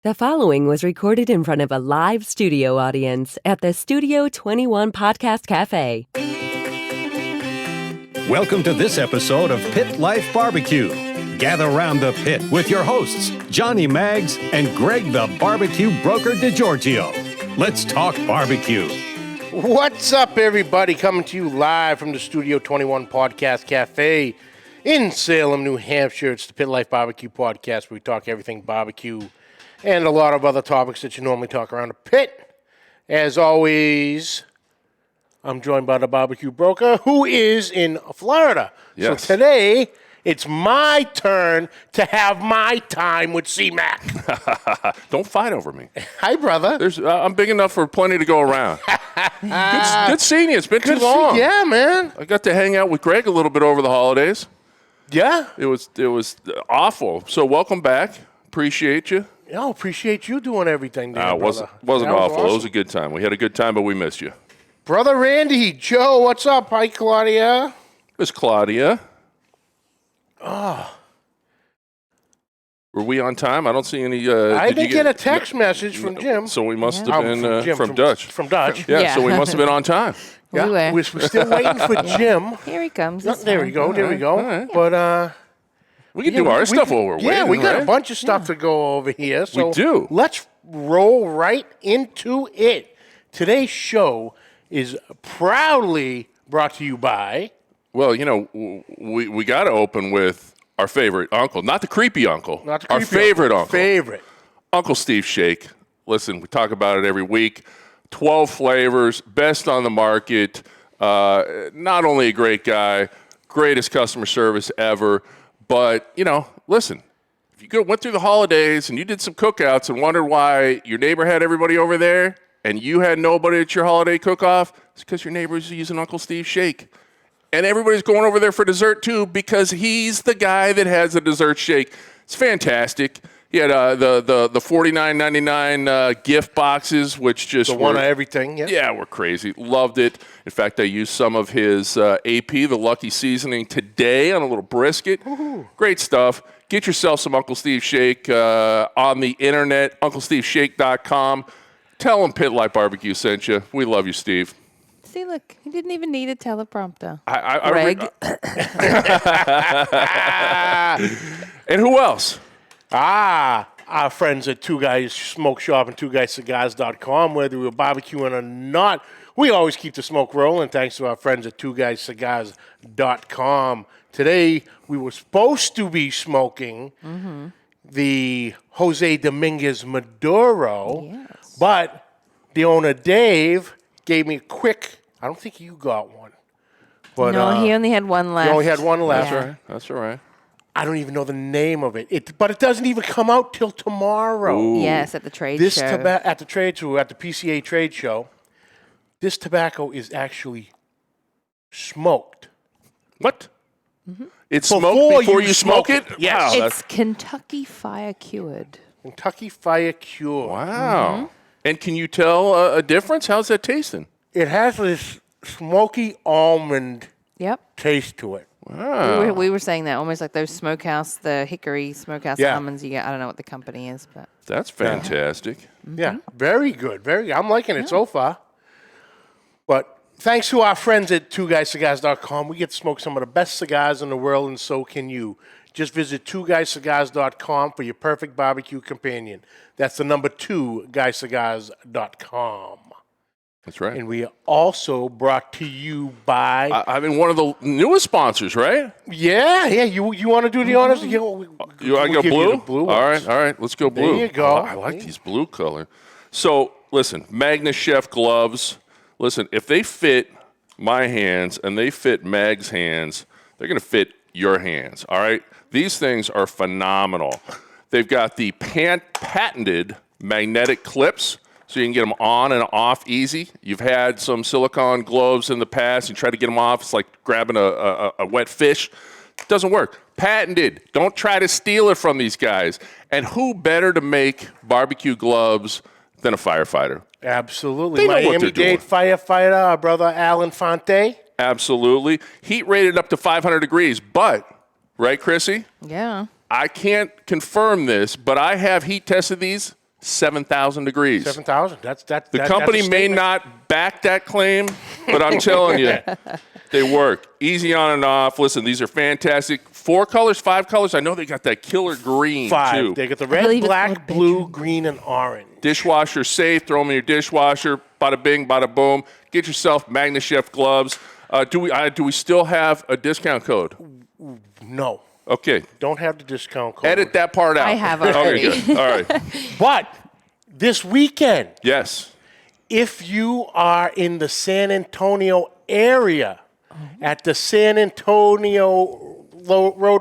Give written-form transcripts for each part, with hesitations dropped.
The following was recorded in front of a live studio audience at the Studio 21 Podcast Café. Welcome to this episode of Pit Life BBQ. Gather round the pit with your hosts, Johnny Mags and Greg the Barbecue Broker DiGiorgio. Let's talk barbecue. What's up, everybody? Coming to you live from the Studio 21 Podcast Café in Salem, New Hampshire. It's the Pit Life BBQ podcast where we talk everything barbecue and a lot of other topics that you normally talk around the pit. As always, I'm joined by the barbecue broker who is in Florida. Yes. So today, it's my turn to have my time with Cmac. Don't fight over me. Hi, brother. I'm big enough for plenty to go around. good seeing you. It's been too long. Yeah, man. I got to hang out with Greg a little bit over the holidays. Yeah. It was awful. So welcome back. Appreciate you. No, appreciate you doing everything there, It wasn't brother. awful. Awesome. It was a good time. We had a good time, but we missed you. Brother Randy, Joe, what's up? Hi, Claudia. Miss Claudia. Were we on time? I don't see any. I didn't get a text message from Jim. So we must have been from Dutch. From Dutch. Yeah, so we must have been on time. Yeah, We were. we're still waiting for Jim. Here he comes. No, there we go. There we go. right. But We can do our stuff while we're waiting. yeah, we got a right? bunch of stuff to go over here. So do. Let's roll right into it. Today's show is proudly brought to you by. Well, you know, we got to open with our favorite uncle, not the creepy uncle, Not the our creepy favorite uncle, Favorite. Uncle Steve Shake. Listen, we talk about it every week. 12 flavors, best on the market. Not only a great guy, greatest customer service ever, but, you know, listen, if you went through the holidays and you did some cookouts and wondered why your neighbor had everybody over there and you had nobody at your holiday cook-off, it's because your neighbor's using Uncle Steve Shake. And everybody's going over there for dessert, too, because he's the guy that has the dessert shake. It's fantastic. He had the $49.99 gift boxes, which just The one of everything. Yeah. yeah, we're crazy. Loved it. In fact, I used some of his AP, the Lucky Seasoning, today on a little brisket. Ooh. Great stuff. Get yourself some Uncle Steve Shake on the internet, UncleSteveShake.com. Tell him Pit Life BBQ sent you. We love you, Steve. See, look, he didn't even need a teleprompter. Greg. And who else? Our friends at Two Guys Smoke Shop and TwoGuysCigars.com, whether we're barbecuing or not, we always keep the smoke rolling thanks to our friends at TwoGuysCigars.com. Today, we were supposed to be smoking the Jose Dominguez Maduro, but the owner, Dave, gave me a quick, I don't think you got one. But, No, he only had one left. he only had one left. Yeah. That's all right. I don't even know the name of it. But it doesn't even come out till tomorrow. Ooh. Yes, at the trade This show. at the trade show, at the PCA trade show, this tobacco is actually smoked. What? It's Before smoked before you you smoke smoke it? it. Yes. Wow, It's Kentucky Fire Cured. Kentucky Fire Cure. wow. And can you tell a difference? How's that tasting? It has this smoky almond Yep. taste to it. We were saying that almost like those smokehouse, the Hickory Smokehouse Yeah. almonds you get. I don't know what the company is, but That's fantastic. Yeah, very good. I'm liking it so far. But thanks to our friends at TwoGuysCigars.com, we get to smoke some of the best cigars in the world, and so can you. Just visit TwoGuysCigars.com for your perfect barbecue companion. That's the number 2GuysCigars.com. That's right. And we are also brought to you by... I mean, one of the newest sponsors, right? yeah, you want to do the honors? Yeah, I we'll go give blue? you the blue all ones. right. Let's go blue. There you go. Oh, I like these blue color. So, listen, Magna Chef gloves. Listen, if they fit my hands and they fit Mag's hands, they're going to fit your hands, all right? These things are phenomenal. They've got the patented magnetic clips, so you can get them on and off easy. You've had some silicone gloves in the past. You try to get them off. It's like grabbing a wet fish. It doesn't work. Patented. Don't try to steal it from these guys. And who better to make barbecue gloves than a firefighter? Absolutely. They know what they're Miami-Dade doing. firefighter, our brother Alan Fonte. Absolutely. Heat rated up to 500 degrees. But, right, Chrissy? yeah. I can't confirm this, but I have heat tested these 7,000 degrees. 7,000. The company may not back that claim, but I'm telling you, they work. Easy on and off. Listen, these are fantastic. 4 colors, 5 colors. I know they got that killer green, 5. too. They got the red, black, blue, green, and orange. Dishwasher safe. Throw them in your dishwasher. Bada bing, bada boom. Get yourself Magna Chef gloves. Do we still have a discount code? No. Okay. Don't have the discount code. Edit that part out. I have already. Okay, good. All right. But this weekend, Yes. if you are in the San Antonio area at the San Antonio Rodeo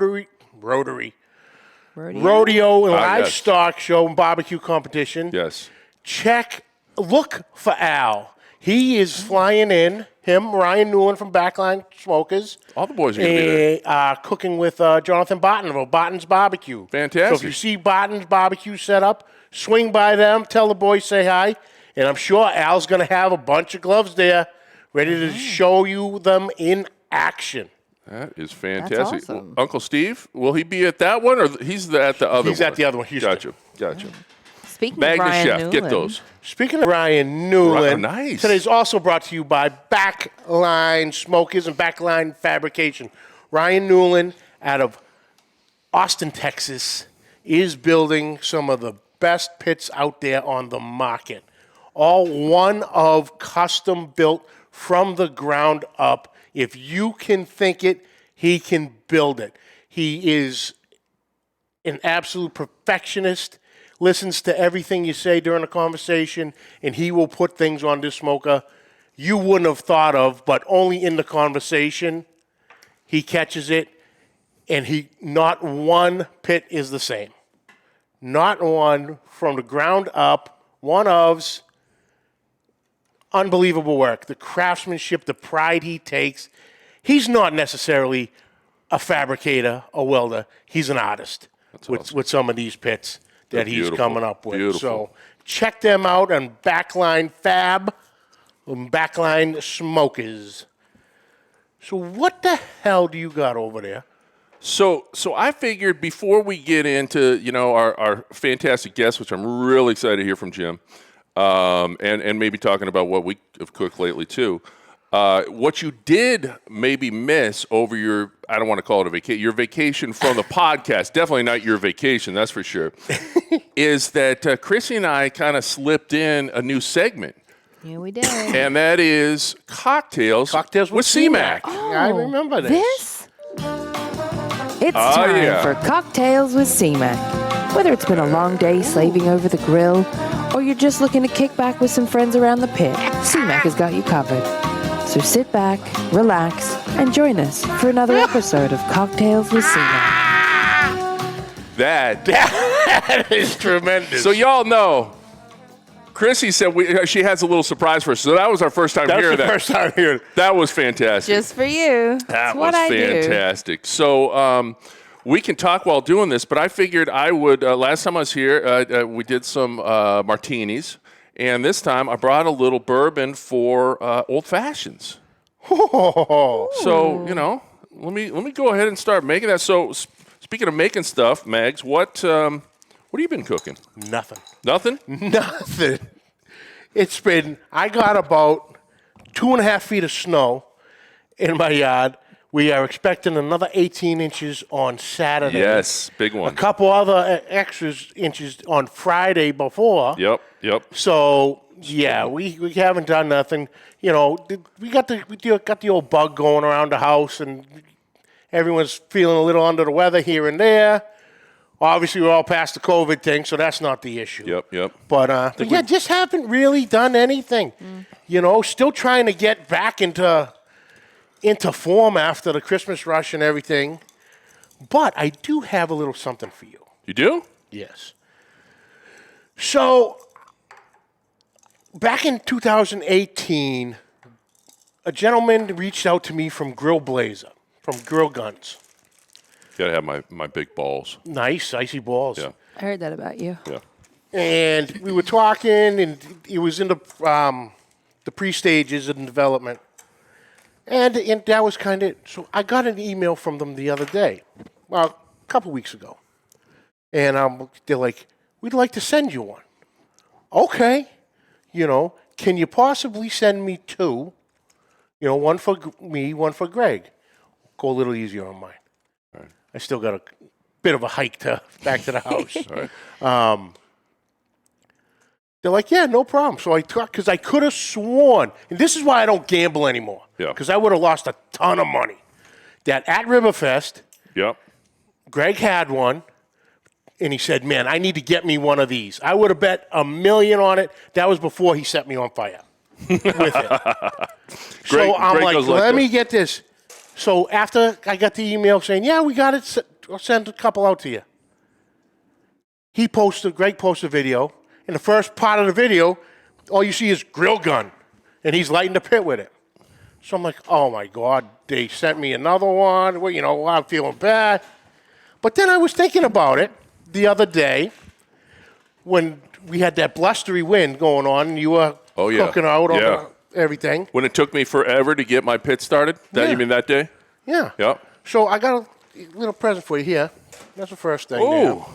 and Livestock Show and Barbecue Competition, Yes. look for Al. He is flying in. Him, Ryan Newland from Backline Smokers. All the boys are going to be there. Cooking with Jonathan Barton of Barton's Barbecue. Fantastic. So if you see Barton's Barbecue set up, swing by them, tell the boys say hi. And I'm sure Al's going to have a bunch of gloves there ready to show you them in action. That is fantastic. That's awesome. Uncle Steve, will he be at that one or he's at the other one? He's at the other one, Houston. Gotcha. Speaking Magna of Ryan Chef, Newland, get those. Speaking of Ryan Newland, Nice. today's also brought to you by Backline Smokers and Backline Fabrication. Ryan Newland out of Austin, Texas, is building some of the best pits out there on the market. All one of custom built from the ground up. If you can think it, he can build it. He is an absolute perfectionist, listens to everything you say during a conversation, and he will put things on this smoker you wouldn't have thought of, but only in the conversation he catches it, and not one pit is the same. Not one from the ground up, one of's unbelievable work. The craftsmanship, the pride he takes. He's not necessarily a fabricator, a welder. He's an artist with some of these pits that he's coming up with. Beautiful. So check them out on Backline Fab and Backline Smokers. So what the hell do you got over there? So I figured before we get into, our fantastic guests, which I'm really excited to hear from Jim, and maybe talking about what we have cooked lately too. What you did maybe miss over your, I don't want to call it a vacation, your vacation from the podcast, definitely not your vacation, that's for sure, is that Chrissy and I kind of slipped in a new segment. Yeah, we did. And that is Cocktails with Cmac. Oh, I remember this. It's time yeah. for Cocktails with Cmac. Whether it's been a long day slaving over the grill, or you're just looking to kick back with some friends around the pit, Cmac has got you covered. So sit back, relax, and join us for another episode of Cocktails with Cmac. That is tremendous. So y'all know, Chrissy said she has a little surprise for us. So that was our first time hearing that. That's the first time hearing. That was fantastic. Just for you. That That's what was I do. fantastic. So we can talk while doing this, but I figured I would, last time I was here, we did some martinis, and this time I brought a little bourbon for old fashions. So, let me go ahead and start making that. So speaking of making stuff, Mags, what have you been cooking? Nothing. Nothing? Nothing. I got about 2.5 feet of snow in my yard. We are expecting another 18 inches on Saturday. Yes, big one. A couple other extras inches on Friday before. Yep. So, yeah, we haven't done nothing. We got the old bug going around the house, and everyone's feeling a little under the weather here and there. Obviously, we're all past the COVID thing, so that's not the issue. Yep. But just haven't really done anything. Still trying to get back into form after the Christmas rush and everything. But I do have a little something for you. You do? Yes. So, back in 2018, a gentleman reached out to me from Grill Blazer, from Grill Guns. Got to have my big balls. Nice, icy balls. Yeah. I heard that about you. Yeah. And we were talking, and it was in the pre-stages of development. And that was kind of, so I got an email from them the other day, well, a couple weeks ago. And they're like, we'd like to send you one. okay, can you possibly send me 2? One for me, one for Greg. Go a little easier on mine. Right. I still got a bit of a hike back to the house. Right. They're like, yeah, no problem. So because I could have sworn, and this is why I don't gamble anymore. Yeah. Because I would have lost a ton of money. That at Riverfest, Yep. Greg had one, and he said, man, I need to get me one of these. I would have bet $1 million on it. That was before he set me on fire with it. So I'm like, let me get this. So after I got the email saying, yeah, we got it, I'll send a couple out to you. Greg posted a video. In the first part of the video, all you see is grill gun, and he's lighting the pit with it. So I'm like, oh, my God, they sent me another one. Well, I'm feeling bad. But then I was thinking about it the other day when we had that blustery wind going on, and you were cooking out on everything. When it took me forever to get my pit started? You mean that day? Yeah. Yep. So I got a little present for you here. That's the first thing. Ooh.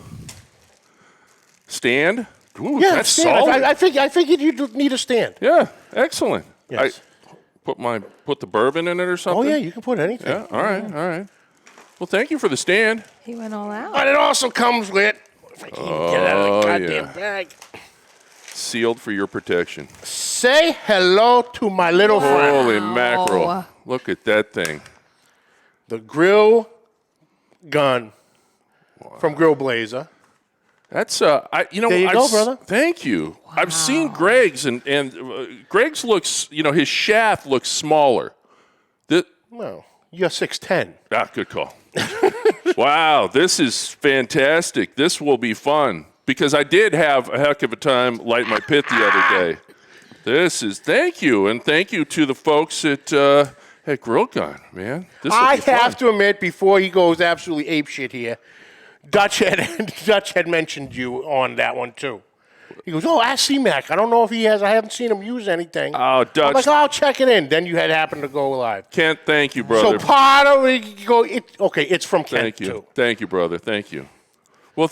Stand? Ooh, Yeah, that's stand. solid. I figured you'd need a stand. Yeah, excellent. Yes. I put the bourbon in it or something? Oh, yeah, you can put anything. Yeah, all right. Well, thank you for the stand. He went all out. But it also comes with, if I can even get it out of the goddamn bag. Sealed for your protection. Say hello to my little friend. Holy mackerel. Look at that thing. The grill gun from Grill Blazer. That's There you go, brother. Thank you. Wow. I've seen Greg's and Greg's looks, his shaft looks smaller. Well, you're 6'10". Good call. Wow, this is fantastic. This will be fun because I did have a heck of a time lighting my pit the other day. Thank you, and thank you to the folks at Grill Gun, man. I have to admit, before he goes absolutely apeshit here, Dutch had mentioned you on that one too. He goes, ask Cmac. I don't know if he has. I haven't seen him use anything. Oh, Dutch. I'm like, I'll check it in. Then you had happened to go live. Kent, thank you, brother. So part of it, it's from Kent Thank you. too. Thank you, brother. Thank you. Well,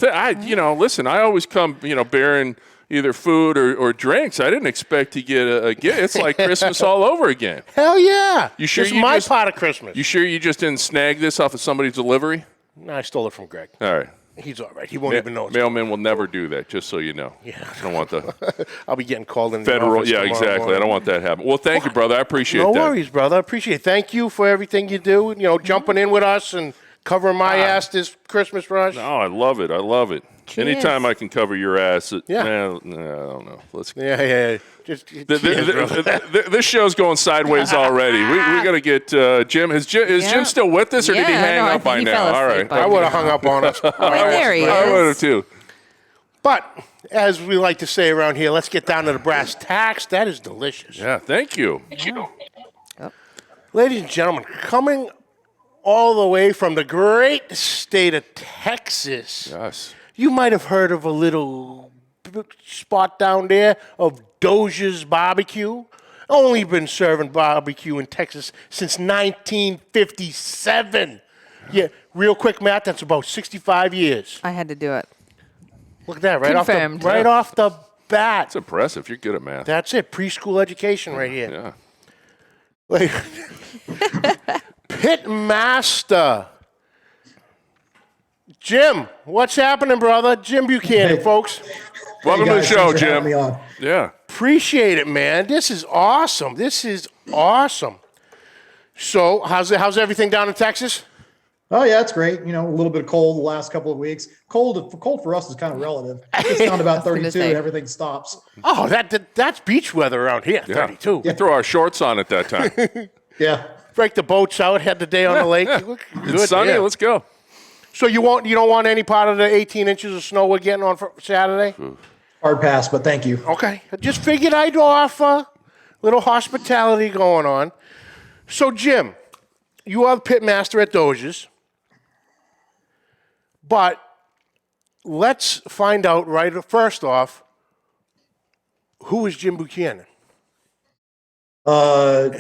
listen, I always come, bearing either food or drinks. I didn't expect to get a gift. It's like Christmas all over again. Hell yeah. You sure this is my part of Christmas. You sure you just didn't snag this off of somebody's delivery? No, I stole it from Greg. All right. He's all right. He won't even know. Mailmen will never do that, just so you know. Yeah. I don't want the I'll be getting called in federal. the office Yeah, exactly. morning. I don't want that to happen. Well, thank you, brother. I appreciate that. No worries, brother. I appreciate it. Thank you for everything you do. Jumping in with us and covering my ass this Christmas rush. No, I love it. I love it. Cheers. Anytime I can cover your ass, I don't know. Let's. Yeah. Just This show's going sideways already. We got to get Jim. Is Jim still with us, or did he hang up by now? All right. I would have hung up on us. There he is. I would have too. But as we like to say around here, let's get down to the brass tacks. That is delicious. Yeah, thank you. Ladies and gentlemen, coming all the way from the great state of Texas. Yes. You might have heard of a little spot down there of Dozier's BBQ. Only been serving barbecue in Texas since 1957. Yeah, real quick math, that's about 65 years. I had to do it. Look at that, Confirmed. off the bat. That's impressive. You're good at math. That's it, preschool education right here. Yeah. Like, Pit Master. Jim, what's happening, brother? Jim Buchanan, folks. Welcome to the show, Thanks for having Jim. me on. Yeah. Appreciate it, man. This is awesome. So, how's everything down in Texas? Oh yeah, it's great. A little bit of cold the last couple of weeks. Cold for us is kind of relative. It's down to about 32 and everything stops. Oh, that's beach weather around here. Yeah. 32. We throw our shorts on at that time. Yeah. Break the boats out. Had the day on the lake. Good, It's sunny. yeah. Let's go. So you don't want any part of the 18 inches of snow we're getting on for Saturday? Hard pass, but thank you. Okay. I just figured I'd offer little hospitality going on. So, Jim, you are the pit master at Dozier's. But let's find out first off, who is Jim Buchanan? I'm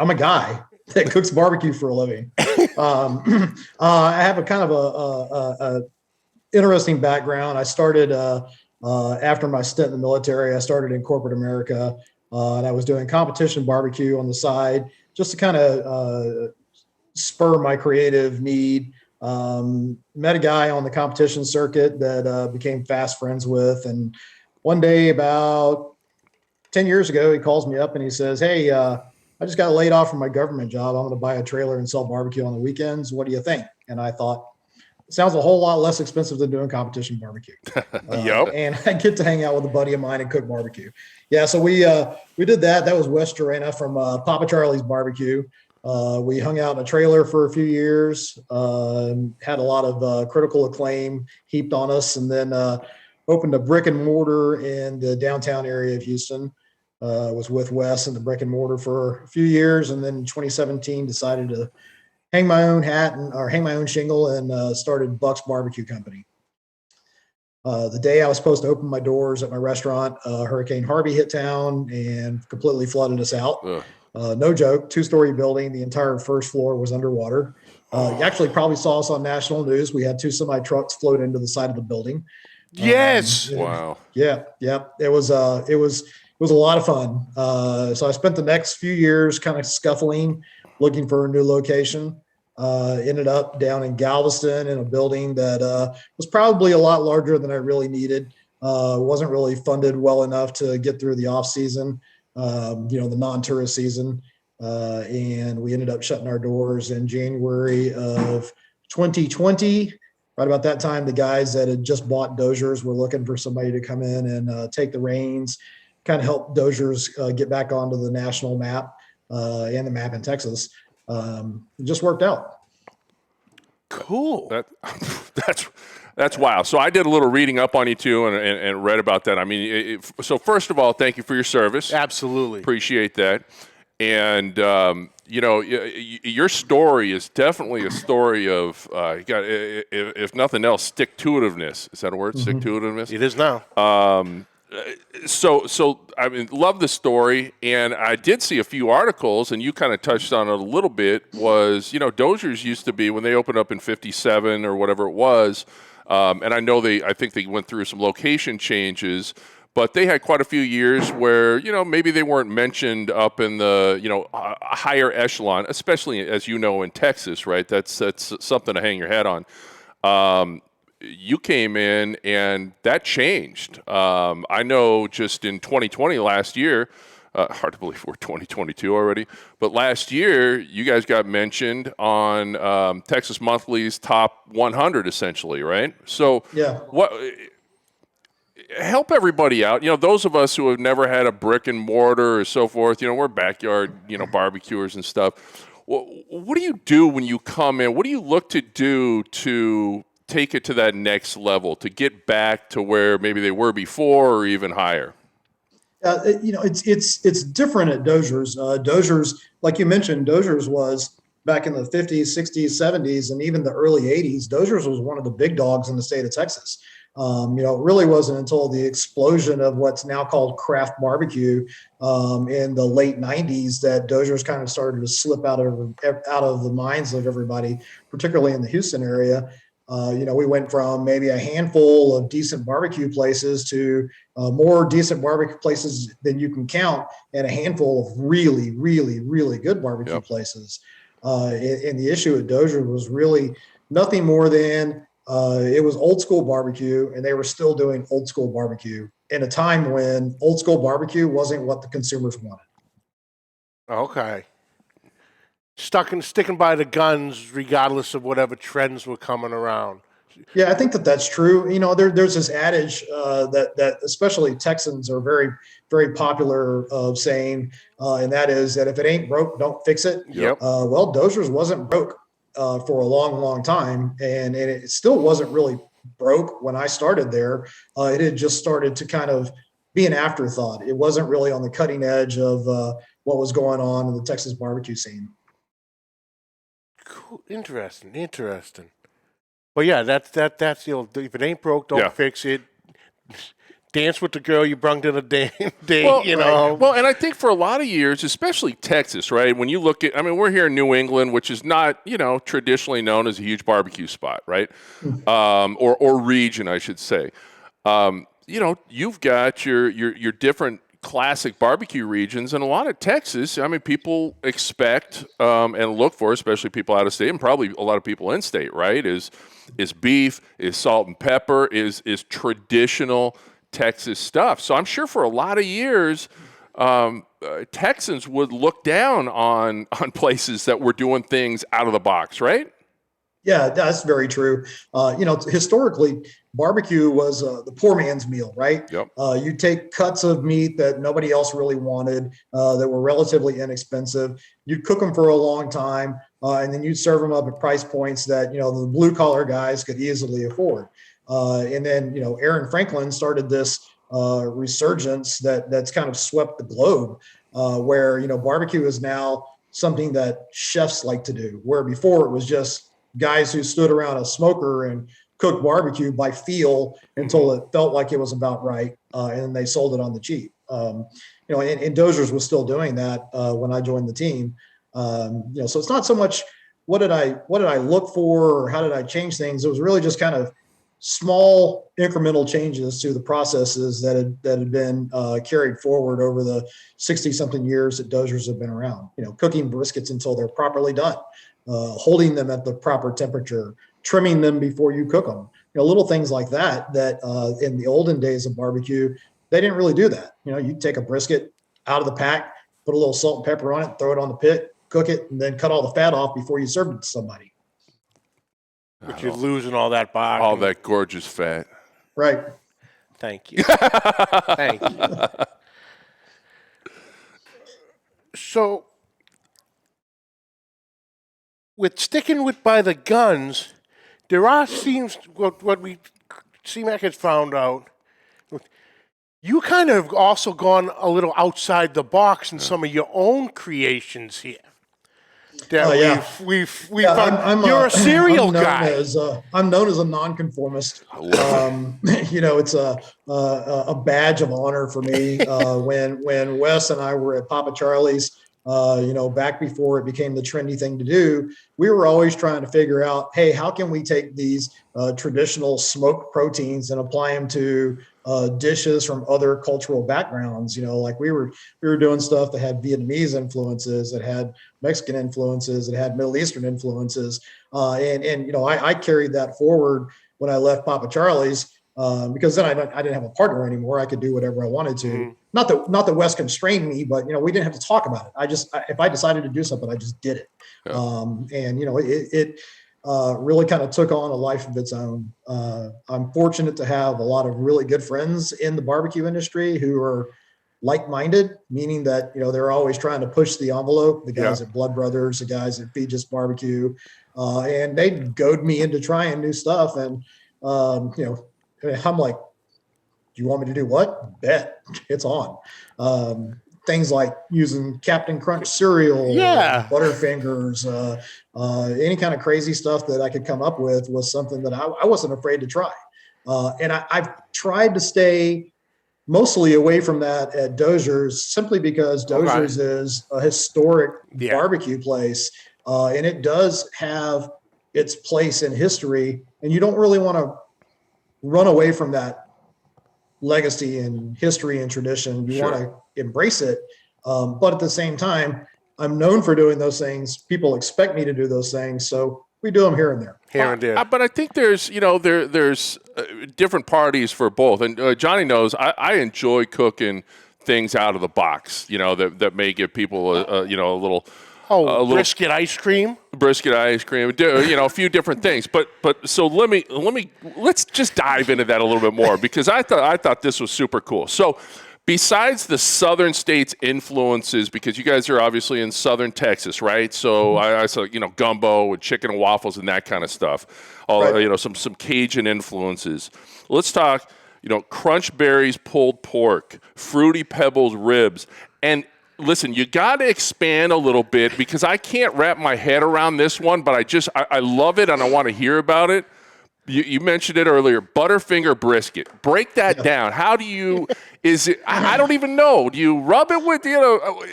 a guy that cooks barbecue for a living. I have a kind of a interesting background. I started After my stint in the military, I started in corporate America, and I was doing competition barbecue on the side just to kind of spur my creative need. Met a guy on the competition circuit that became fast friends with. And one day about 10 years ago, he calls me up and he says, "Hey, I just got laid off from my government job. I'm going to buy a trailer and sell barbecue on the weekends. What do you think?" And I thought, it sounds a whole lot less expensive than doing competition barbecue. Yep. And I get to hang out with a buddy of mine and cook barbecue. Yeah, so we did that. That was West Jarena from Papa Charlie's Barbecue. We hung out in a trailer for a few years, had a lot of critical acclaim heaped on us, and then opened a brick and mortar in the downtown area of Houston. Was with Wes in the brick and mortar for a few years, and then in 2017 decided to hang my own hang my own shingle and started Buck's Barbecue Company. The day I was supposed to open my doors at my restaurant, Hurricane Harvey hit town and completely flooded us out. No joke, 2-story building. The entire first floor was underwater. You actually probably saw us on national news. We had 2 semi trucks float into the side of the building. Yes. Wow. Yeah. It was a lot of fun. So I spent the next few years kind of scuffling, looking for a new location. Ended up down in Galveston in a building that was probably a lot larger than I really needed. Wasn't really funded well enough to get through the off season. The non-tourist season, and we ended up shutting our doors in January of 2020. Right about that time, the guys that had just bought Dozier's were looking for somebody to come in and take the reins, kind of help Dozier's get back onto the national map and the map in Texas. It just worked out. Cool. That's wild. So I did a little reading up on you too, and read about that. I mean, so first of all, thank you for your service. Absolutely. Appreciate that. And your story is definitely a story of, if nothing else, stick-to-itiveness. Is that a word? Mm-hmm. Stick-to-itiveness? It is now. So I mean, love the story, and I did see a few articles, and you kind of touched on it a little bit. Was Dozier's used to be when they opened up in '57 or whatever it was, and I think they went through some location changes, but they had quite a few years where maybe they weren't mentioned up in the a higher echelon, especially as in Texas, right? That's something to hang your hat on. You came in and that changed. I know just in 2020, last year, hard to believe we're 2022 already, but last year you guys got mentioned on Texas Monthly's top 100 essentially, right? So Yeah. Help everybody out. Those of us who have never had a brick and mortar or so forth, we're backyard, barbecuers and stuff. What do you do when you come in? What do you look to do to take it to that next level, to get back to where maybe they were before or even higher? It's different at Dozier's. Dozier's, like you mentioned, Dozier's was back in the 50s, 60s, 70s, and even the early 80s. Dozier's was one of the big dogs in the state of Texas. It really wasn't until the explosion of what's now called craft barbecue in the late 90s that Dozier's kind of started to slip out of the minds of everybody, particularly in the Houston area. We went from maybe a handful of decent barbecue places to more decent barbecue places than you can count, and a handful of really, really, really good barbecue places. And the issue at Dozier was really nothing more than it was old school barbecue, and they were still doing old school barbecue in a time when old school barbecue wasn't what the consumers wanted. Okay. Sticking by the guns regardless of whatever trends were coming around. Yeah, I think that's true. There's this adage that especially Texans are very, very popular of saying, and that is that if it ain't broke, don't fix it. Yep. Well, Dozier's wasn't broke for a long, long time, and it still wasn't really broke when I started there. It had just started to kind of be an afterthought. It wasn't really on the cutting edge of what was going on in the Texas barbecue scene. Cool. Interesting. Well, yeah, that's if it ain't broke, don't fix it. Dance with the girl you brung to the day, Right. Well, and I think for a lot of years, especially Texas, right? When you look at, we're here in New England, which is not, traditionally known as a huge barbecue spot, right? Or region, I should say. you've got your different classic barbecue regions, and a lot of Texas, I mean, people expect and look for, especially people out of state and probably a lot of people in state, right, is beef, is salt and pepper, is traditional Texas stuff. So I'm sure for a lot of years, Texans would look down on places that were doing things out of the box, right? Yeah, that's very true. Historically, barbecue was the poor man's meal, right? Yep. You take cuts of meat that nobody else really wanted, that were relatively inexpensive. You'd cook them for a long time, and then you'd serve them up at price points that, the blue collar guys could easily afford. And then, Aaron Franklin started this resurgence that's kind of swept the globe, where, barbecue is now something that chefs like to do, where before it was just guys who stood around a smoker and cooked barbecue by feel until it felt like it was about right, and then they sold it on the cheap. And Dozier's was still doing that when I joined the team. So it's not so much what did I look for or how did I change things. It was really just kind of small incremental changes to the processes that had been carried forward over the 60-something years that Dozier's have been around. Cooking briskets until they're properly done, holding them at the proper temperature, trimming them before you cook them. Little things like that in the olden days of barbecue, they didn't really do that. You take a brisket out of the pack, put a little salt and pepper on it, throw it on the pit, cook it, and then cut all the fat off before you served it to somebody. But you're losing all that bark. All that gorgeous fat. Right. Thank you. Thank you. So, with sticking by the guns, there seems what Cmac has found out. You kind of also gone a little outside the box in some of your own creations here. We've found, you're a cereal guy. I'm known as a nonconformist. It's a badge of honor for me. When Wes and I were at Papa Charlie's, back before it became the trendy thing to do, we were always trying to figure out, hey, how can we take these traditional smoked proteins and apply them to dishes from other cultural backgrounds? Like we were doing stuff that had Vietnamese influences, that had Mexican influences, that had Middle Eastern influences. I carried that forward when I left Papa Charlie's, because then I didn't have a partner anymore. I could do whatever I wanted to. Mm-hmm. Not that Wes constrained me, but we didn't have to talk about it. If I decided to do something, I just did it. Yeah. It really kind of took on a life of its own. I'm fortunate to have a lot of really good friends in the barbecue industry who are like-minded, meaning that they're always trying to push the envelope. The guys at Blood Brothers, the guys at Feed Just Barbecue, and they goad me into trying new stuff. And I'm like, do you want me to do what? Bet. It's on. Things like using Captain Crunch cereal, Butterfingers, any kind of crazy stuff that I could come up with was something that I wasn't afraid to try. And I've tried to stay mostly away from that at Dozier's, simply because Dozier's is a historic barbecue place. And it does have its place in history, and you don't really want to run away from that legacy and history and tradition. You want to embrace it. But at the same time, I'm known for doing those things. People expect me to do those things. So we do them here and there. But I think there's different parties for both. And Johnny knows I enjoy cooking things out of the box, that may give people a little... brisket ice cream. A few different things. But so let's just dive into that a little bit more, because I thought this was super cool. So besides the southern states influences, because you guys are obviously in southern Texas, right? So I saw gumbo and chicken and waffles and that kind of stuff. Some Cajun influences. Let's talk crunch berries, pulled pork, fruity pebbles, ribs, and listen, you got to expand a little bit, because I can't wrap my head around this one, but I love it and I want to hear about it. You mentioned it earlier, Butterfinger brisket. Break that down. How do you, I don't even know. Do you rub it with,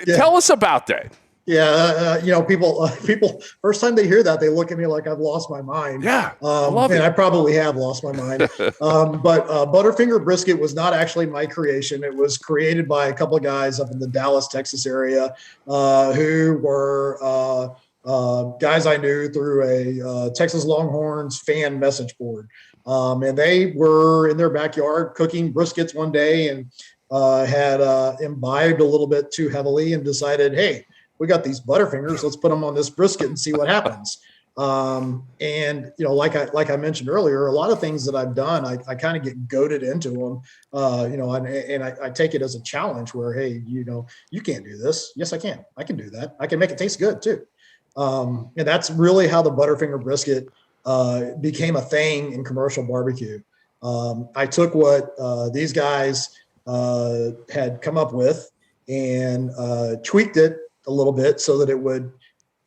tell us about that. People first time they hear that, they look at me like I've lost my mind. Yeah, I love it. I probably have lost my mind. But Butterfinger brisket was not actually my creation. It was created by a couple of guys up in the Dallas, Texas area who were guys I knew through a Texas Longhorns fan message board. And they were in their backyard cooking briskets one day and had imbibed a little bit too heavily and decided, hey, we got these Butterfingers. Let's put them on this brisket and see what happens. And like I mentioned earlier, a lot of things that I've done, I kind of get goaded into them. And I take it as a challenge where, hey, you can't do this. Yes, I can. I can do that. I can make it taste good too. And that's really how the Butterfinger brisket became a thing in commercial barbecue. I took what these guys had come up with and tweaked it a little bit so that it would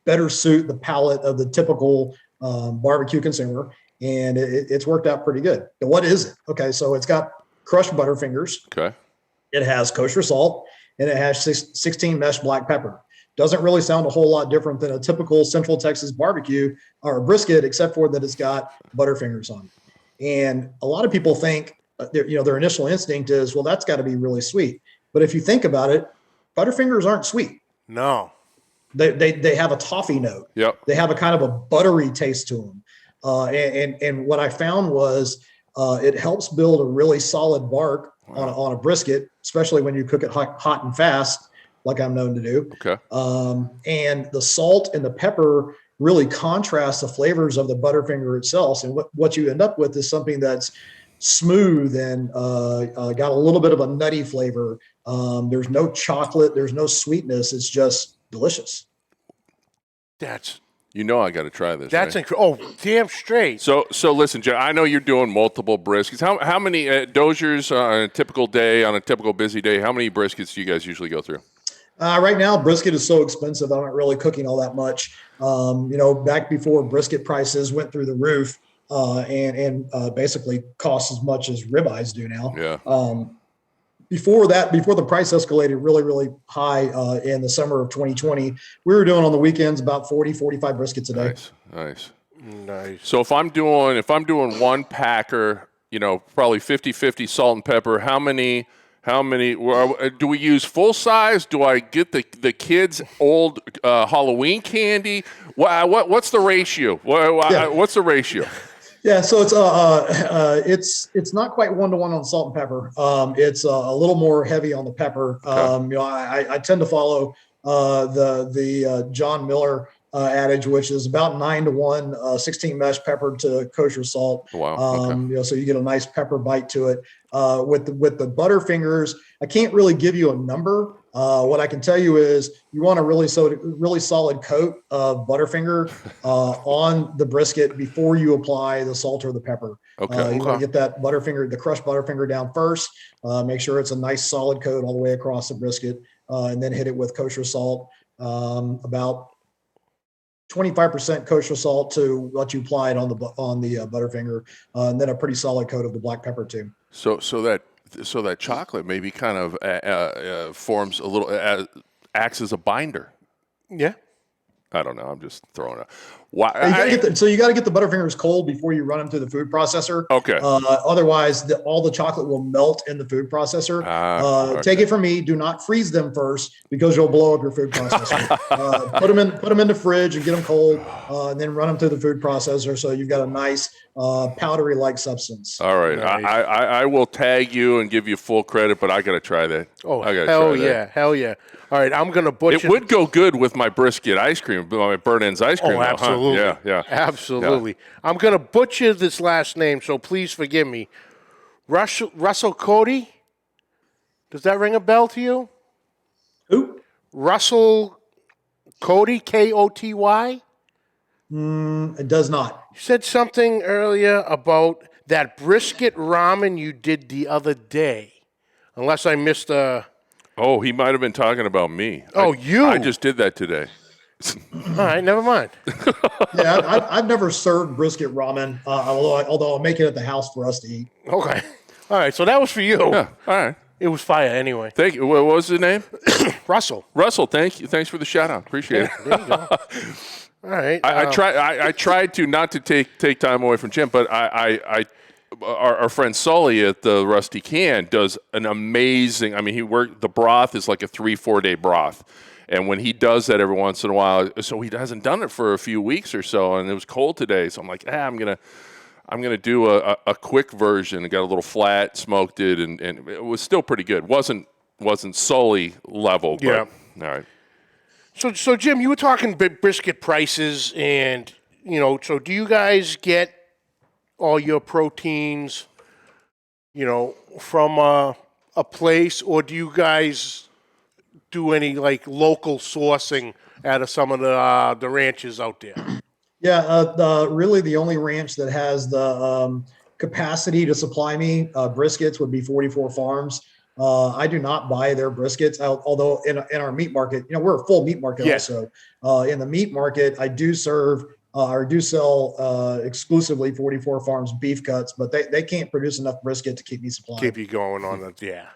better suit the palate of the typical barbecue consumer. And it's worked out pretty good. But what is it? Okay, so it's got crushed Butterfingers. Okay. It has kosher salt, and it has 16 mesh black pepper. Doesn't really sound a whole lot different than a typical Central Texas barbecue or a brisket, except for that it's got Butterfingers on it. And a lot of people think, their initial instinct is, well, that's got to be really sweet. But if you think about it, Butterfingers aren't sweet. No. They have a toffee note. Yep. They have a kind of a buttery taste to them. And what I found was it helps build a really solid bark on a brisket, especially when you cook it hot and fast, like I'm known to do. Okay. And the salt and the pepper really contrast the flavors of the Butterfinger itself. And what you end up with is something that's smooth and got a little bit of a nutty flavor. There's no chocolate. There's no sweetness. It's just delicious. I got to try this. That's right? incredible. Oh, damn straight. So listen, Joe, I know you're doing multiple briskets. How many Doziers on a typical day, on a typical busy day, how many briskets do you guys usually go through? Right now, brisket is so expensive. I'm not really cooking all that much. Back before brisket prices went through the roof and basically cost as much as ribeyes do now. Yeah. Before the price escalated really, really high in the summer of 2020, we were doing on the weekends about 40, 45 briskets a day. Nice. So if I'm doing one packer, probably 50-50 salt and pepper, how many do we use full size? Do I get the kids' old Halloween candy? What's the ratio? What's the ratio? Yeah, so it's not quite 1-to-1 on salt and pepper. It's a little more heavy on the pepper. Okay. I tend to follow the John Miller adage, which is about 9-to-1, 16 mesh pepper to kosher salt. Wow. Okay. So you get a nice pepper bite to it. With the Butterfingers, I can't really give you a number. What I can tell you is you want a really solid coat of Butterfinger on the brisket before you apply the salt or the pepper. Okay. You want to get that Butterfinger, the crushed Butterfinger down first. Make sure it's a nice solid coat all the way across the brisket, and then hit it with kosher salt. About 25% kosher salt to what you applied on the Butterfinger, and then a pretty solid coat of the black pepper too. So that chocolate maybe kind of forms a little, acts as a binder. Yeah. I don't know. I'm just throwing it. So you got to get the Butterfingers cold before you run them through the food processor. Okay. Otherwise, all the chocolate will melt in the food processor. Okay. Take it from me. Do not freeze them first because you'll blow up your food processor. Put them in the fridge and get them cold, and then run them through the food processor so you've got a nice powdery-like substance. All right. Nice. I will tag you and give you full credit, but I got to try that. Oh, hell yeah. All right, I'm going to butcher. It would go good with my brisket ice cream, my burnt ends ice cream. Oh, absolutely. Huh? Yeah. Absolutely. Yeah. I'm going to butcher this last name, so please forgive me. Russell Cody? Does that ring a bell to you? Who? Russell Cody, Koty? It does not. You said something earlier about that brisket ramen you did the other day. Unless I missed a... Oh, he might have been talking about me. You? I just did that today. All right, never mind. Yeah, I've never served brisket ramen, although I'll make it at the house for us to eat. Okay. All right, so that was for you. Yeah, all right. It was fire anyway. Thank you. What was his name? Russell. Russell, thank you. Thanks for the shout out. Appreciate it. There you go. All right. I tried to not to take time away from Jim, but our friend Sully at the Rusty Can does an amazing. I mean, the broth is like a 3-4 day broth, and when he does that every once in a while, so he hasn't done it for a few weeks or so, and it was cold today, so I'm like, I'm gonna do a quick version. I got a little flat, smoked it, and it was still pretty good. wasn't Sully level, but Yeah. all right. So Jim, you were talking brisket prices, and so do you guys get all your proteins, from a place, or do you guys do any like local sourcing out of some of the ranches out there? Yeah, really the only ranch that has the capacity to supply me briskets would be 44 Farms. I do not buy their briskets, although in our meat market, we're a full meat market also. In the meat market, I do serve or do sell exclusively 44 Farms beef cuts, but they can't produce enough brisket to keep me supplied. Keep you going on that, yeah.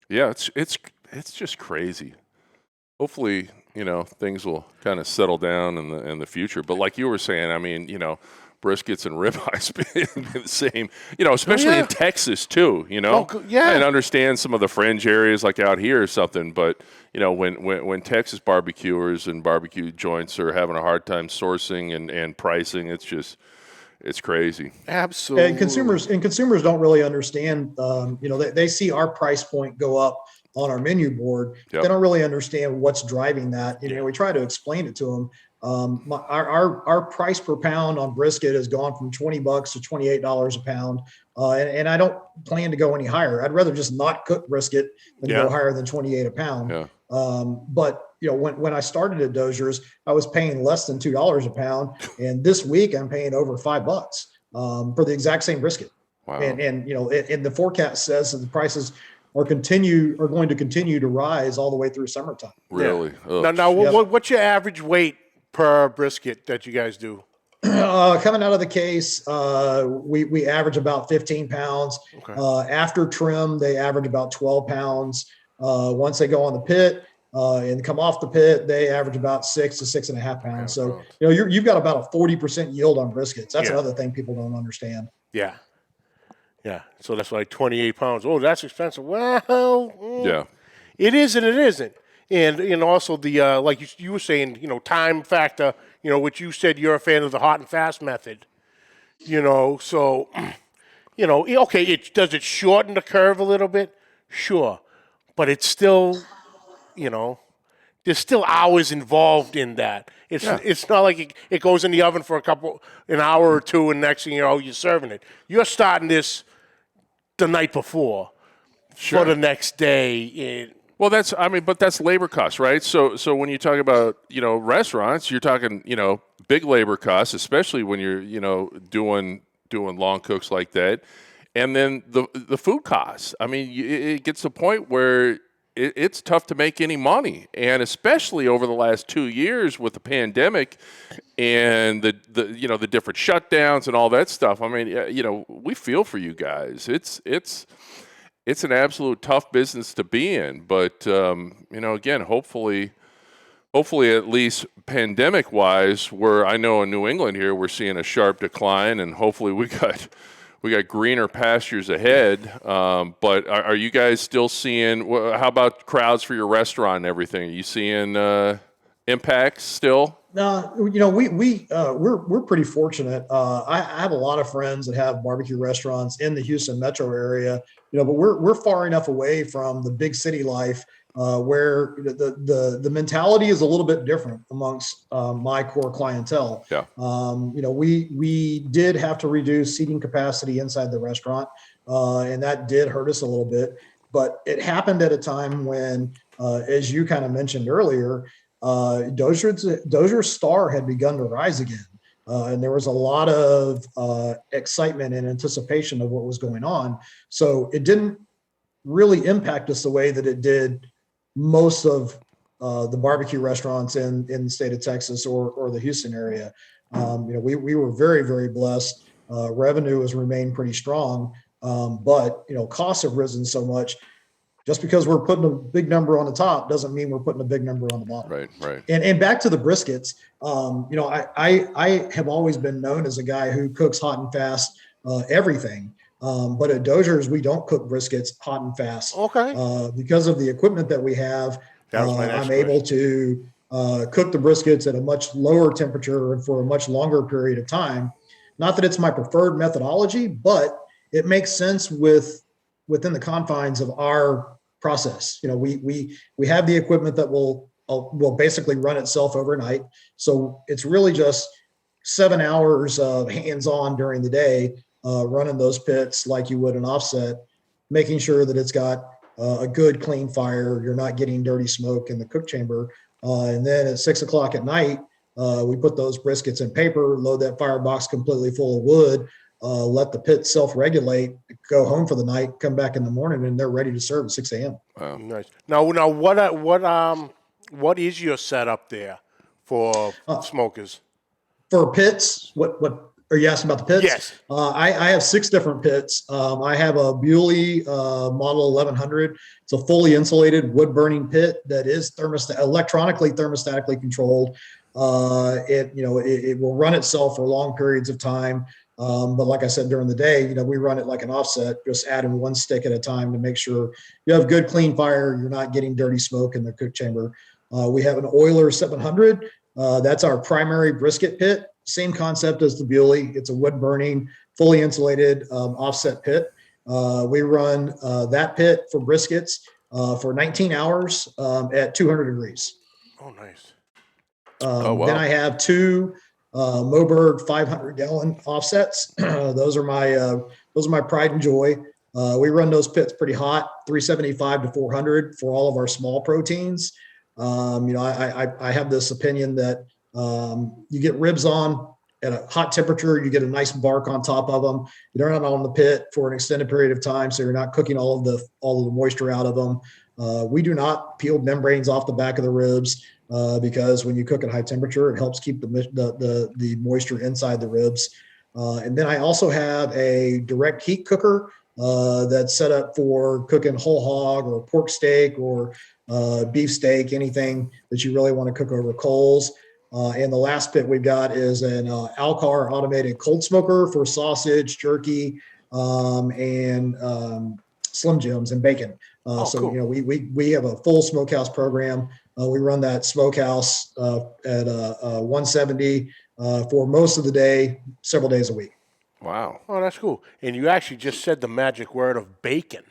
Yeah, it's just crazy. Hopefully, things will kind of settle down in the future. But like you were saying, I mean, briskets and ribeyes be the same, especially in Texas too, and understand some of the fringe areas like out here or something. But, when Texas barbecuers and barbecue joints are having a hard time sourcing and pricing, it's crazy. Absolutely. And consumers don't really understand, they see our price point go up on our menu board. Yep. They don't really understand what's driving that. We try to explain it to them. Our price per pound on brisket has gone from $20 to $28 a pound. And I don't plan to go any higher. I'd rather just not cook brisket than go higher than 28 a pound. Yeah. But when I started at Dozier's, I was paying less than $2 a pound. And this week I'm paying over $5 for the exact same brisket. Wow. And the forecast says that the prices are going to continue to rise all the way through summertime. Really? Yeah. Now, what's your average weight per brisket that you guys do? Coming out of the case, we average about 15 pounds. Okay. After trim, they average about 12 pounds. Once they go on the pit and come off the pit, they average about 6 to 6.5 pounds. So, you've got about a 40% yield on briskets. That's another thing people don't understand. Yeah. Yeah. So that's like 28 pounds. Oh, that's expensive. Well, yeah, it is and it isn't. And also the, like you were saying, time factor, which you said you're a fan of the hot and fast method, so, okay, does it shorten the curve a little bit? Sure. But it's still, there's still hours involved in that. It's not like it goes in the oven for an hour or two, and next thing you know, you're serving it. You're starting this the night before for the next day. Well, but that's labor costs, right? So when you talk about, restaurants, you're talking, big labor costs, especially when you're, doing long cooks like that. And then the food costs. I mean, it gets to a point where it's tough to make any money. And especially over the last 2 years with the pandemic and the different shutdowns and all that stuff. I mean, we feel for you guys. It's an absolute tough business to be in, but again, hopefully at least pandemic-wise, I know in New England here we're seeing a sharp decline, and hopefully we got greener pastures ahead. But are you guys still seeing? How about crowds for your restaurant and everything? Are you seeing impacts still? No, we're pretty fortunate. I have a lot of friends that have barbecue restaurants in the Houston metro area, but we're far enough away from the big city life where the mentality is a little bit different amongst my core clientele. Yeah. We did have to reduce seating capacity inside the restaurant, and that did hurt us a little bit. But it happened at a time when, as you kind of mentioned earlier, Dozier's star had begun to rise again. And there was a lot of excitement and anticipation of what was going on. So it didn't really impact us the way that it did most of the barbecue restaurants in the state of Texas or the Houston area. We were very, very blessed. Revenue has remained pretty strong. But, costs have risen so much. Just because we're putting a big number on the top doesn't mean we're putting a big number on the bottom. Right. And back to the briskets, I have always been known as a guy who cooks hot and fast everything. But at Dozier's, we don't cook briskets hot and fast. Okay. Because of the equipment that we have, I'm able to cook the briskets at a much lower temperature and for a much longer period of time. Not that it's my preferred methodology, but it makes sense within the confines of our process. We have the equipment that will basically run itself overnight. So it's really just 7 hours of hands-on during the day, running those pits like you would an offset, making sure that it's got a good clean fire. You're not getting dirty smoke in the cook chamber. And then at 6 o'clock at night, we put those briskets in paper, load that firebox completely full of wood, let the pit self-regulate, go home for the night, come back in the morning, and they're ready to serve at 6 a.m. Wow. Nice. Now, what is your setup there for smokers? For pits, what are you asking about the pits? Yes. I have 6 different pits. I have a Bewley model 1100. It's a fully insulated wood-burning pit that is electronically thermostatically controlled. It will run itself for long periods of time. But like I said, during the day, we run it like an offset, just adding one stick at a time to make sure you have good, clean fire. You're not getting dirty smoke in the cook chamber. We have an Euler 700. That's our primary brisket pit. Same concept as the Bewley. It's a wood burning, fully insulated offset pit. We run that pit for briskets for 19 hours at 200 degrees. Oh, nice. Wow. Then I have 2 Moberg 500-gallon offsets. Those are my pride and joy. We run those pits pretty hot, 375 to 400 for all of our small proteins. I have this opinion that you get ribs on at a hot temperature, you get a nice bark on top of them. They're not on the pit for an extended period of time, so you're not cooking all of the moisture out of them. We do not peel membranes off the back of the ribs. Because when you cook at high temperature, it helps keep the moisture inside the ribs. And then I also have a direct heat cooker that's set up for cooking whole hog or pork steak or beef steak, anything that you really want to cook over coals. And the last pit we've got is an Alcar automated cold smoker for sausage, jerky, and Slim Jims and bacon. Cool. We have a full smokehouse program. We run that smokehouse at 170 for most of the day, several days a week. Wow. Oh, that's cool. And you actually just said the magic word of bacon.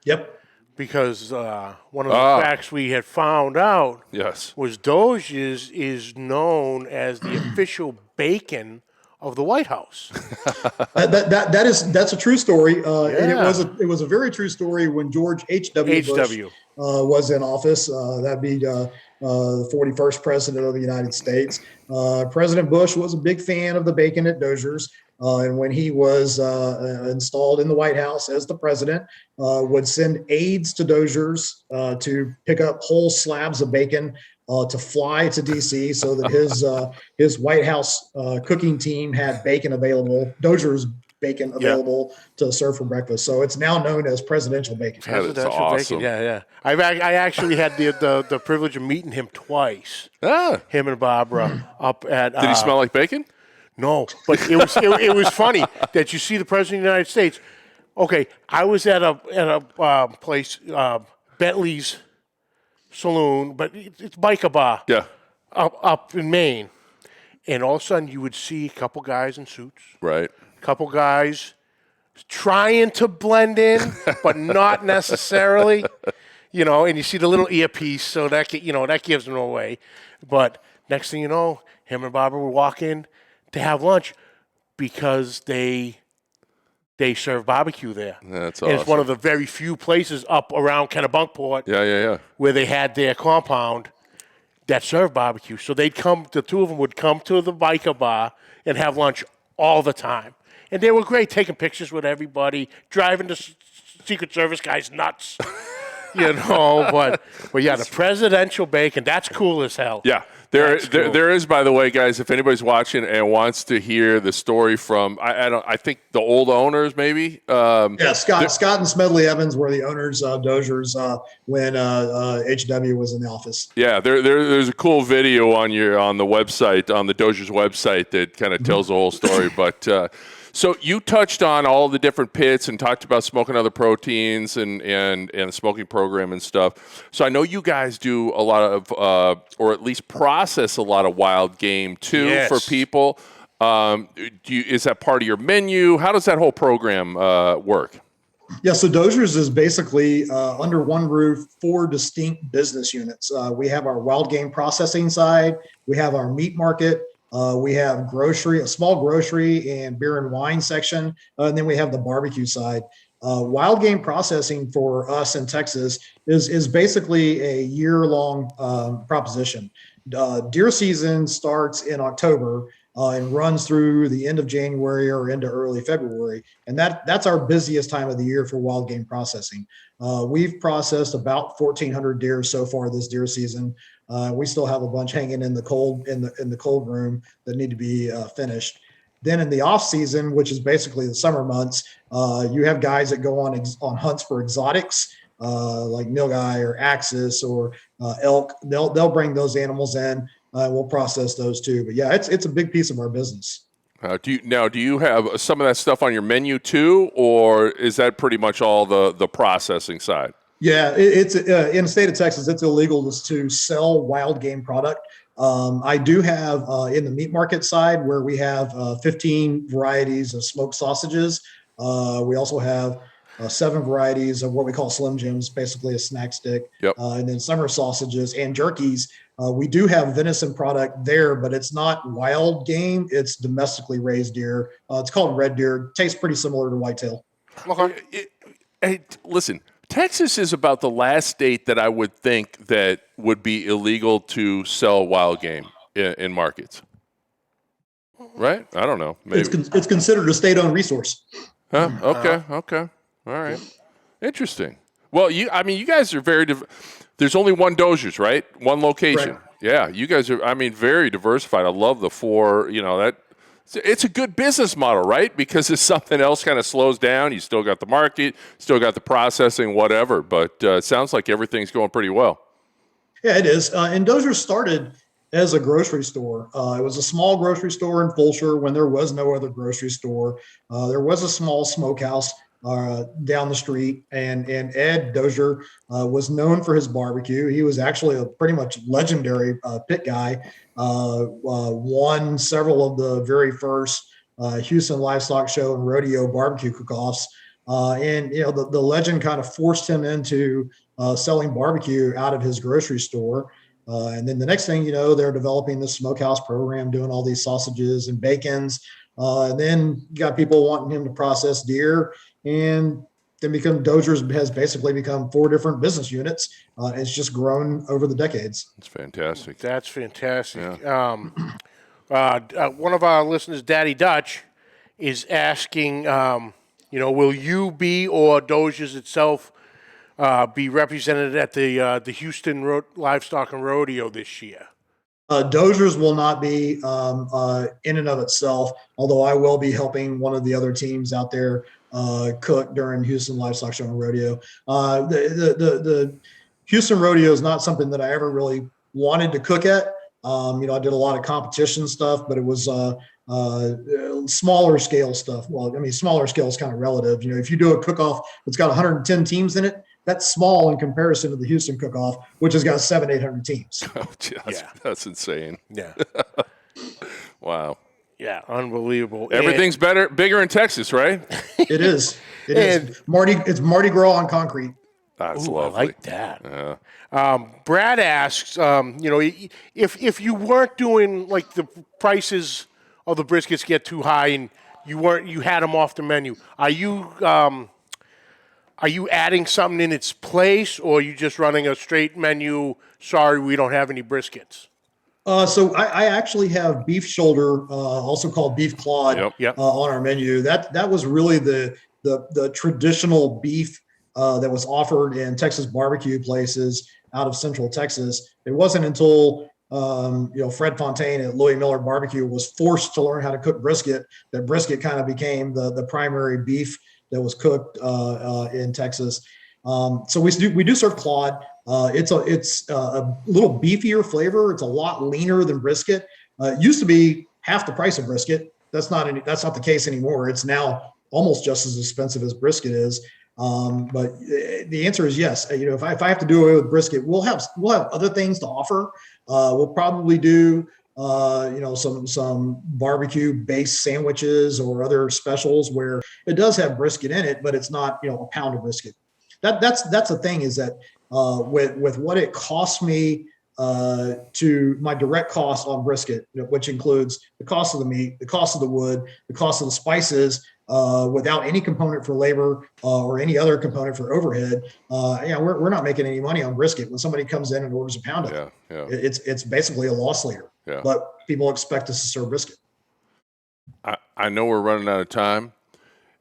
Yep. Because one of the facts we had found out was Dozier's is known as the official bacon of the White House. That's a true story. And it was a very true story when George H.W. Bush was in office. That'd be the 41st president of the United States. President Bush was a big fan of the bacon at Dozier's. And when he was installed in the White House as the president, would send aides to Dozier's to pick up whole slabs of bacon to fly to D.C. so that his White House cooking team had bacon available, Dozier's bacon available to serve for breakfast. So it's now known as presidential bacon. Presidential awesome. Bacon, yeah. I actually had the privilege of meeting him twice. Him and Barbara up at. Did he smell like bacon? No, but it was funny that you see the president of the United States. Okay, I was at a place, Bentley's Saloon, but it's biker bar. Yeah. Up in Maine, and all of a sudden you would see a couple guys in suits. Right. A couple guys trying to blend in, but not necessarily. And you see the little earpiece, so that gives them away. But next thing you know, him and Barbara would walk in to have lunch because they serve barbecue there. That's and awesome. It's one of the very few places up around Kennebunkport where they had their compound that served barbecue. So the two of them would come to the biker bar and have lunch all the time. And they were great, taking pictures with everybody, driving the Secret Service guys nuts. but yeah, the presidential bacon, that's cool as hell. Yeah. There is, by the way, guys, if anybody's watching and wants to hear the story from, I think the old owners, maybe. Scott and Smedley Evans were the owners of Dozier's when HW was in the office. Yeah, there's a cool video on the website, on the Dozier's website, that kind of tells the whole story. But so you touched on all the different pits and talked about smoking other proteins and the smoking program and stuff. So I know you guys do a lot of, or at least process a lot of wild game too for people. Is that part of your menu? How does that whole program work? Yeah, so Dozier's is basically under one roof, 4 distinct business units. We have our wild game processing side. We have our meat market. We have grocery, a small grocery and beer and wine section. And then we have the barbecue side. Wild game processing for us in Texas is basically a year-long proposition. Deer season starts in October and runs through the end of January or into early February. And that's our busiest time of the year for wild game processing. We've processed about 1,400 deer so far this deer season. We still have a bunch hanging in the cold room that need to be finished. Then in the off season, which is basically the summer months, you have guys that go on hunts for exotics, like nilgai or axis or elk. They'll bring those animals in. We'll process those too. But yeah, it's a big piece of our business. Do you have some of that stuff on your menu too, or is that pretty much all the processing side? Yeah, it's in the state of Texas, it's illegal to sell wild game product. I do have in the meat market side where we have 15 varieties of smoked sausages. We also have 7 varieties of what we call Slim Jims, basically a snack stick. Yep. And then summer sausages and jerkies. We do have venison product there, but it's not wild game. It's domestically raised deer. It's called red deer. Tastes pretty similar to whitetail. Hey, listen, Texas is about the last state that I would think that would be illegal to sell wild game in markets. Right? I don't know. Maybe. It's considered a state-owned resource. Huh? Okay. All right. Interesting. Well, you guys are very there's only one Dozier's, right? One location. Right. Yeah, you guys are, very diversified. I love the 4, that it's a good business model, right? Because if something else kind of slows down, you still got the market, still got the processing, whatever. But it sounds like everything's going pretty well. Yeah, it is. And Dozier started as a grocery store. It was a small grocery store in Fulshear when there was no other grocery store. There was a small smokehouse down the street, and Ed Dozier was known for his barbecue. He was actually a pretty much legendary pit guy. Won several of the very first Houston Livestock Show and Rodeo barbecue cook-offs. And the legend kind of forced him into selling barbecue out of his grocery store. And then the next thing you know, they're developing this smokehouse program, doing all these sausages and bacons. And then you got people wanting him to process deer, and then Dozier's has basically become 4 different business units. It's just grown over the decades. That's fantastic. That's fantastic. Yeah. One of our listeners, Daddy Dutch, is asking, will you be or Dozier's itself be represented at the Houston Livestock and Rodeo this year? Dozier's will not be in and of itself, although I will be helping one of the other teams out there cook during Houston Livestock Show and Rodeo. The Houston Rodeo is not something that I ever really wanted to cook at. I did a lot of competition stuff, but it was smaller scale stuff. Well, smaller scale is kind of relative. If you do a cook-off that's got 110 teams in it, that's small in comparison to the Houston cook-off, which has got 700-800 teams. That's insane. Yeah. Wow. Yeah, unbelievable. Everything's bigger in Texas, right? It is. It's Mardi Gras on concrete. That's Ooh, lovely. I like that. Yeah. Brad asks, if you weren't doing like the prices of the briskets get too high and you had them off the menu, are you adding something in its place, or are you just running a straight menu? Sorry, we don't have any briskets. So I actually have beef shoulder, also called beef clawed, Yep. on our menu. That was really the traditional beef that was offered in Texas barbecue places out of Central Texas. It wasn't until Fred Fontaine at Louis Miller Barbecue was forced to learn how to cook brisket that brisket kind of became the primary beef that was cooked in Texas. So we do serve claude. It's a little beefier flavor. It's a lot leaner than brisket. It used to be half the price of brisket. That's not the case anymore. It's now almost just as expensive as brisket is. But the answer is yes. If I have to do away with brisket, we'll have other things to offer. We'll probably do some barbecue based sandwiches or other specials where it does have brisket in it, but it's not a pound of brisket. That's the thing is that with what it costs me to my direct cost on brisket, which includes the cost of the meat, the cost of the wood, the cost of the spices, without any component for labor or any other component for overhead, we're not making any money on brisket. When somebody comes in and orders a pound of it, it's basically a loss leader. Yeah. But people expect us to serve brisket. I know we're running out of time.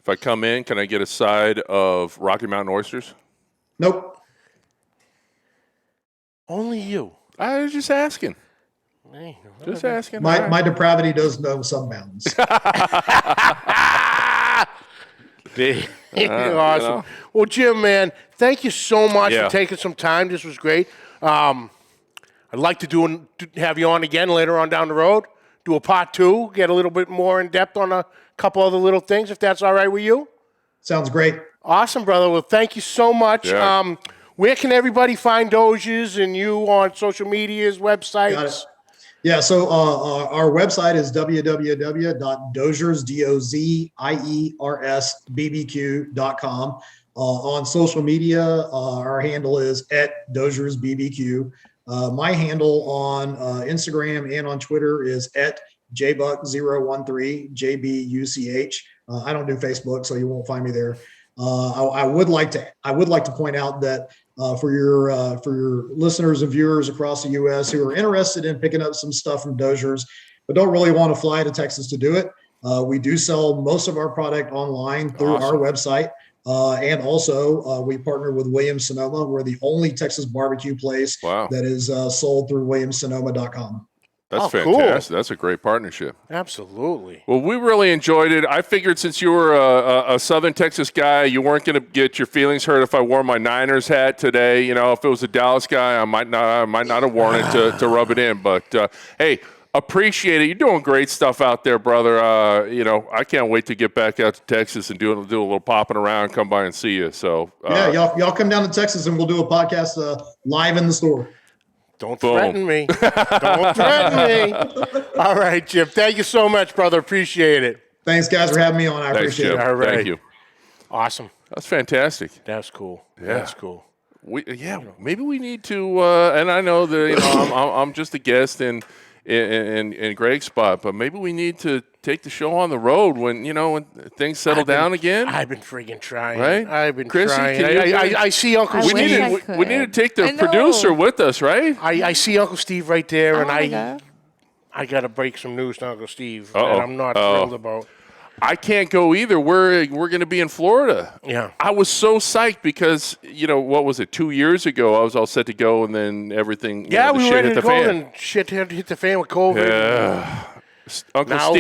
If I come in, can I get a side of Rocky Mountain oysters? Nope. Only you. I was just asking. Hey, just asking. My depravity does know some bounds. Awesome. Well, Jim, man, thank you so much for taking some time. This was great. I'd like to have you on again later on down the road. Do a part 2, get a little bit more in depth on a couple other little things, if that's all right with you. Sounds great. Awesome, brother. Well, thank you so much. Yeah. Where can everybody find Doziers and you on social medias, websites? Got it. Yeah, so our website is www.doziersbbq.com. On social media, our handle is @DoziersBBQ. My handle on Instagram and on Twitter is @jbuck013, JBUCH. I don't do Facebook, so you won't find me there. I would like to point out that for your listeners and viewers across the U.S. who are interested in picking up some stuff from Doziers, but don't really want to fly to Texas to do it, we do sell most of our product online through our website. And also, we partner with Williams-Sonoma. We're the only Texas barbecue place that is sold through WilliamsSonoma.com. That's fantastic. Cool. That's a great partnership. Absolutely. Well, we really enjoyed it. I figured since you were a Southern Texas guy, you weren't going to get your feelings hurt if I wore my Niners hat today. If it was a Dallas guy, I might not have worn it to rub it in. But, hey, appreciate it. You're doing great stuff out there, brother. I can't wait to get back out to Texas and do a little popping around, come by and see you. So y'all come down to Texas and we'll do a podcast live in the store. Don't threaten me. Don't threaten me. All right, Jim. Thank you so much, brother. Appreciate it. Thanks, guys, for having me on. I appreciate it. All right. Thank you. Awesome. That's fantic. That's cool. Yeah. That's cool. Maybe we need to. And I know that I'm just a guest in Greg's spot, but maybe we need to take the show on the road when things settle down again. I've been friggin' trying. Right? I've been Chrissy, trying. I see Uncle Steve. We need to take the producer with us, right? I see Uncle Steve right there, and I got to break some news to Uncle Steve that I'm not thrilled about. I can't go either. We're going to be in Florida. Yeah. I was so psyched because, what was it, 2 years ago, I was all set to go, and then everything, we were ready to go, and shit hit the fan with COVID. Yeah. Uncle Now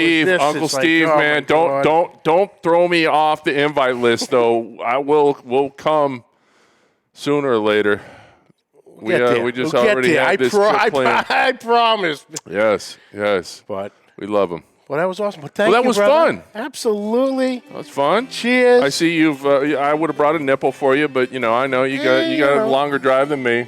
Steve, man, don't throw me off the invite list, though. We'll come sooner or later. We just already have this trip planned. I promise. Yes. But we love them. Well, that was awesome. But thank you, that was brother. fun. Absolutely. That was fun. Cheers. I see you've. I would have brought a nipple for you, but I know you got a longer drive than me.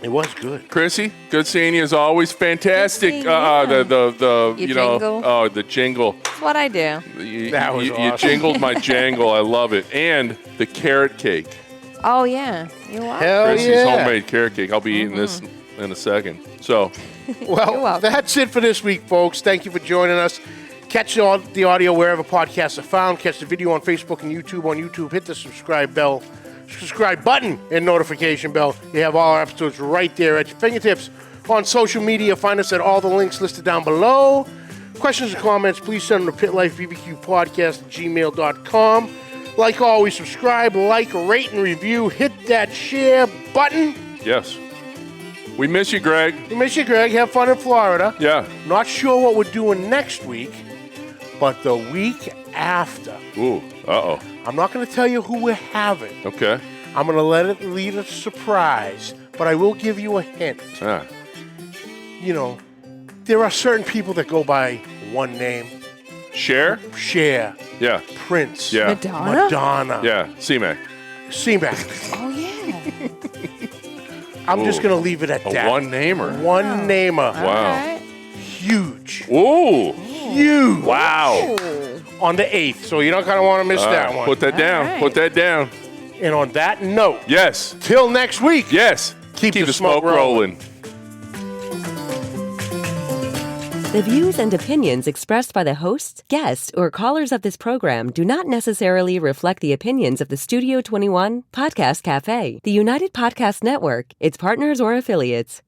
It was good. Chrissy, good seeing you as always. Fantastic. The jingle. The jingle. That's what I do. That was awesome. You jingled my jangle. I love it. And the carrot cake. Oh, yeah. You're welcome. Hell Chrissy's homemade carrot cake. I'll be eating this in a second. So, well, that's it for this week, folks. Thank you for joining us. Catch the audio wherever podcasts are found. Catch the video on Facebook and YouTube. On YouTube, hit the subscribe button and notification bell. You have all our episodes right there at your fingertips. On social media, find us at all the links listed down below. Questions or comments, please send them to pitlifebbqpodcast@gmail.com. Like always, subscribe, like, rate, and review. Hit that share button. Yes. We miss you, Greg. We miss you, Greg. Have fun in Florida. Yeah. Not sure what we're doing next week, but the week after. Ooh, uh-oh. I'm not going to tell you who we're having. Okay. I'm going to let it lead a surprise, but I will give you a hint. Ah. You know, there are certain people that go by one name. Cher? Cher. Yeah. Prince. Yeah. Madonna? Yeah. Cmac. Cmac. Oh, yeah. I'm just Ooh. going to leave it at A that. one-namer. One namer. Wow. All right. Huge. Ooh. Huge. Wow. On the 8th, so you don't kind of want to miss that one. Put that down. right. Put that down. And on that note, Yes. till next week, Yes. keep the smoke rolling. The views and opinions expressed by the hosts, guests, or callers of this program do not necessarily reflect the opinions of the Studio 21 Podcast Café, the United Podcast Network, its partners, or affiliates.